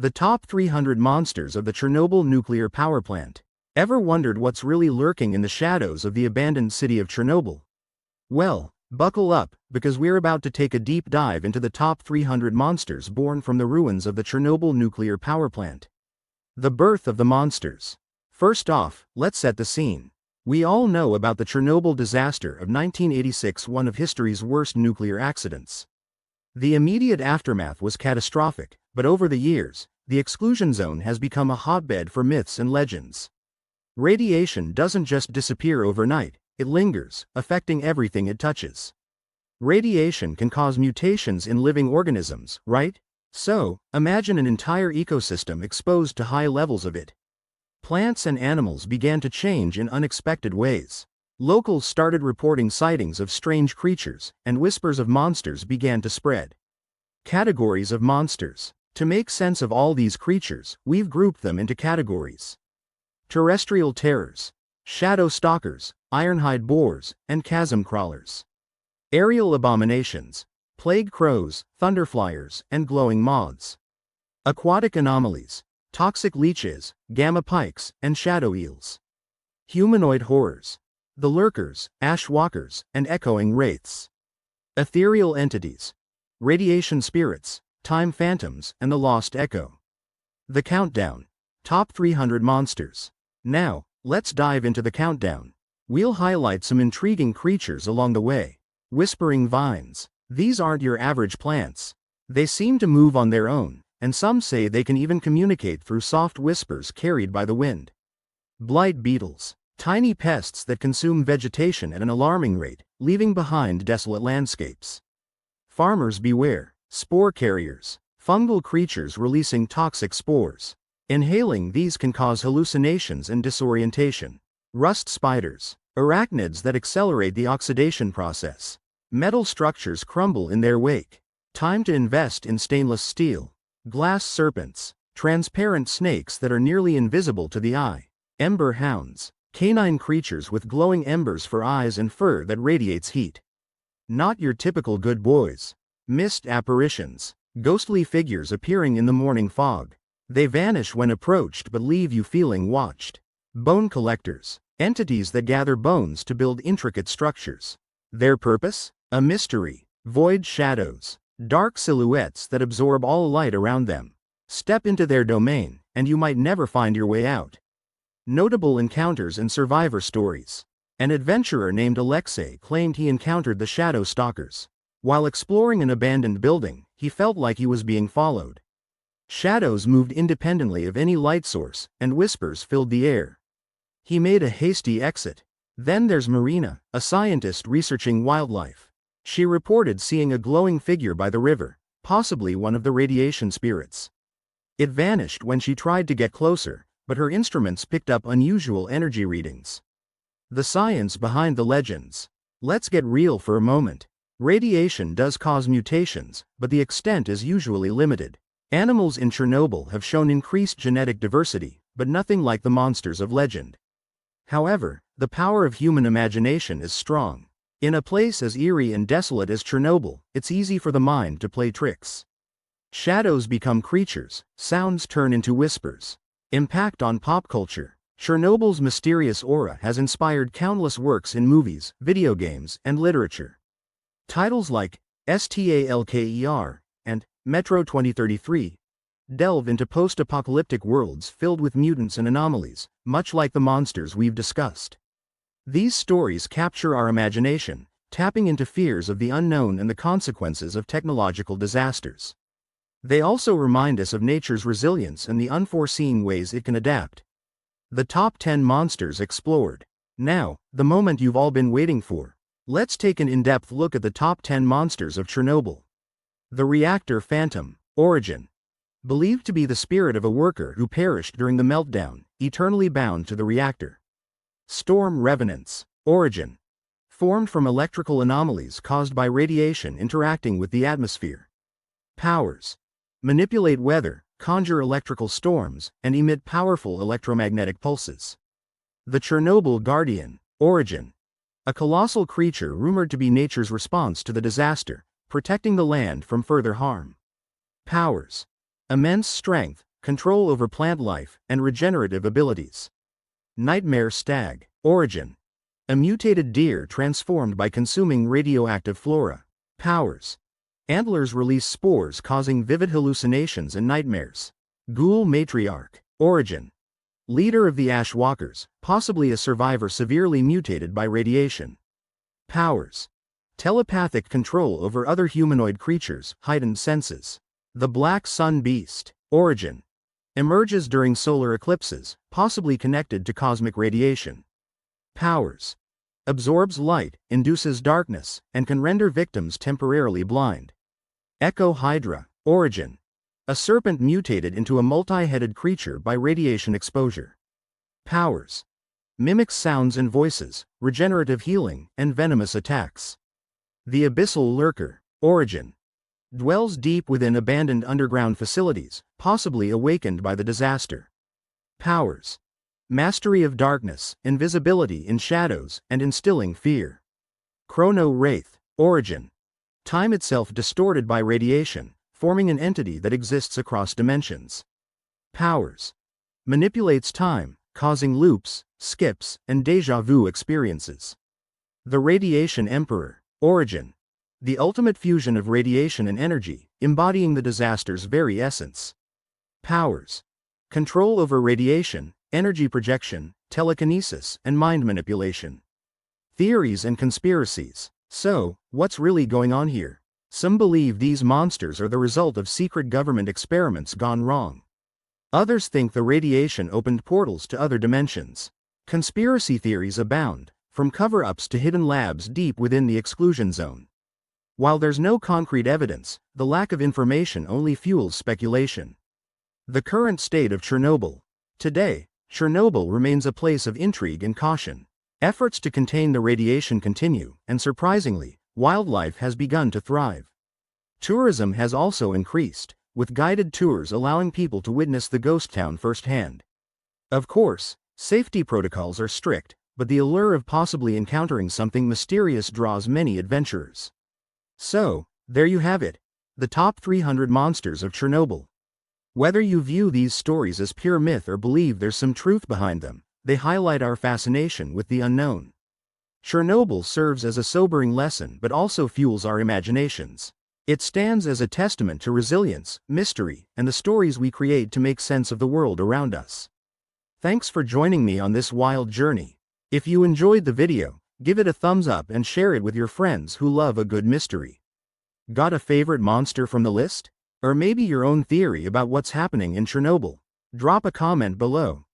The top 300 monsters of the Chernobyl nuclear power plant. Ever wondered what's really lurking in the shadows of the abandoned city of Chernobyl? Well, buckle up, because we're about to take a deep dive into the top 300 monsters born from the ruins of the Chernobyl nuclear power plant. The birth of the monsters. First off, let's set the scene. We all know about the Chernobyl disaster of 1986, one of history's worst nuclear accidents. The immediate aftermath was catastrophic, but over the years, the exclusion zone has become a hotbed for myths and legends. Radiation doesn't just disappear overnight, it lingers, affecting everything it touches. Radiation can cause mutations in living organisms, right? So, imagine an entire ecosystem exposed to high levels of it. Plants and animals began to change in unexpected ways. Locals started reporting sightings of strange creatures, and whispers of monsters began to spread. Categories of monsters. To make sense of all these creatures, we've grouped them into categories. Terrestrial terrors, shadow stalkers, ironhide boars, and chasm crawlers. Aerial abominations, plague crows, thunderflyers, and glowing moths. Aquatic anomalies, toxic leeches, gamma pikes, and shadow eels. Humanoid horrors, the lurkers, ash walkers, and echoing wraiths. Ethereal entities, radiation spirits, time phantoms, and the lost echo. The countdown. Top 300 monsters. Now, let's dive into the countdown. We'll highlight some intriguing creatures along the way. Whispering vines. These aren't your average plants. They seem to move on their own, and some say they can even communicate through soft whispers carried by the wind. Blight beetles. Tiny pests that consume vegetation at an alarming rate, leaving behind desolate landscapes. Farmers beware. Spore carriers. Fungal creatures releasing toxic spores. Inhaling these can cause hallucinations and disorientation. Rust spiders. Arachnids that accelerate the oxidation process. Metal structures crumble in their wake. Time to invest in stainless steel. Glass serpents. Transparent snakes that are nearly invisible to the eye. Ember hounds. Canine creatures with glowing embers for eyes and fur that radiates heat. Not your typical good boys. Mist apparitions. Ghostly figures appearing in the morning fog. They vanish when approached but leave you feeling watched. Bone collectors. Entities that gather bones to build intricate structures. Their purpose? A mystery. Void shadows. Dark silhouettes that absorb all light around them. Step into their domain, and you might never find your way out. Notable encounters and survivor stories. An adventurer named Alexei claimed he encountered the shadow stalkers. While exploring an abandoned building, he felt like he was being followed. Shadows moved independently of any light source, and whispers filled the air. He made a hasty exit. Then there's Marina, a scientist researching wildlife. She reported seeing a glowing figure by the river, possibly one of the radiation spirits. It vanished when she tried to get closer, but her instruments picked up unusual energy readings. The science behind the legends. Let's get real for a moment. Radiation does cause mutations, but the extent is usually limited. Animals in Chernobyl have shown increased genetic diversity, but nothing like the monsters of legend. However, the power of human imagination is strong. In a place as eerie and desolate as Chernobyl, it's easy for the mind to play tricks. Shadows become creatures, sounds turn into whispers. Impact on pop culture. Chernobyl's mysterious aura has inspired countless works in movies, video games, and literature. Titles like Stalker and Metro 2033 delve into post-apocalyptic worlds filled with mutants and anomalies, much like the monsters we've discussed. These stories capture our imagination, tapping into fears of the unknown and the consequences of technological disasters. They also remind us of nature's resilience and the unforeseen ways it can adapt. The top 10 monsters explored. Now, the moment you've all been waiting for. Let's take an in-depth look at the top 10 monsters of Chernobyl. The Reactor Phantom. Origin. Believed to be the spirit of a worker who perished during the meltdown, eternally bound to the reactor. Storm Revenants. Origin. Formed from electrical anomalies caused by radiation interacting with the atmosphere. Powers. Manipulate weather, conjure electrical storms, and emit powerful electromagnetic pulses. The Chernobyl Guardian. Origin. A colossal creature rumored to be nature's response to the disaster, protecting the land from further harm. Powers. Immense strength, control over plant life, and regenerative abilities. Nightmare stag. Origin. A mutated deer transformed by consuming radioactive flora. Powers. Antlers release spores causing vivid hallucinations and nightmares. Ghoul matriarch. Origin. Leader of the Ash Walkers, possibly a survivor severely mutated by radiation. Powers. Telepathic control over other humanoid creatures, heightened senses. The Black Sun Beast. Origin. Emerges during solar eclipses, possibly connected to cosmic radiation. Powers. Absorbs light, induces darkness, and can render victims temporarily blind. Echo Hydra. Origin. A serpent mutated into a multi-headed creature by radiation exposure. Powers. Mimics sounds and voices, regenerative healing, and venomous attacks. The Abyssal Lurker. Origin. Dwells deep within abandoned underground facilities, possibly awakened by the disaster. Powers. Mastery of darkness, invisibility in shadows, and instilling fear. Chrono Wraith. Origin. Time itself distorted by radiation, forming an entity that exists across dimensions. Powers. Manipulates time, causing loops, skips, and déjà vu experiences. The Radiation Emperor. Origin. The ultimate fusion of radiation and energy, embodying the disaster's very essence. Powers. Control over radiation, energy projection, telekinesis, and mind manipulation. Theories and conspiracies. So, what's really going on here? Some believe these monsters are the result of secret government experiments gone wrong. Others think the radiation opened portals to other dimensions. Conspiracy theories abound, from cover-ups to hidden labs deep within the exclusion zone. While there's no concrete evidence, the lack of information only fuels speculation. The current state of Chernobyl. Today, Chernobyl remains a place of intrigue and caution. Efforts to contain the radiation continue, and surprisingly, wildlife has begun to thrive. Tourism has also increased, with guided tours allowing people to witness the ghost town firsthand. Of course, safety protocols are strict, but the allure of possibly encountering something mysterious draws many adventurers. So, there you have it, the top 300 monsters of Chernobyl. Whether you view these stories as pure myth or believe there's some truth behind them, they highlight our fascination with the unknown. Chernobyl serves as a sobering lesson but also fuels our imaginations. It stands as a testament to resilience, mystery, and the stories we create to make sense of the world around us. Thanks for joining me on this wild journey. If you enjoyed the video, give it a thumbs up and share it with your friends who love a good mystery. Got a favorite monster from the list? Or maybe your own theory about what's happening in Chernobyl? Drop a comment below.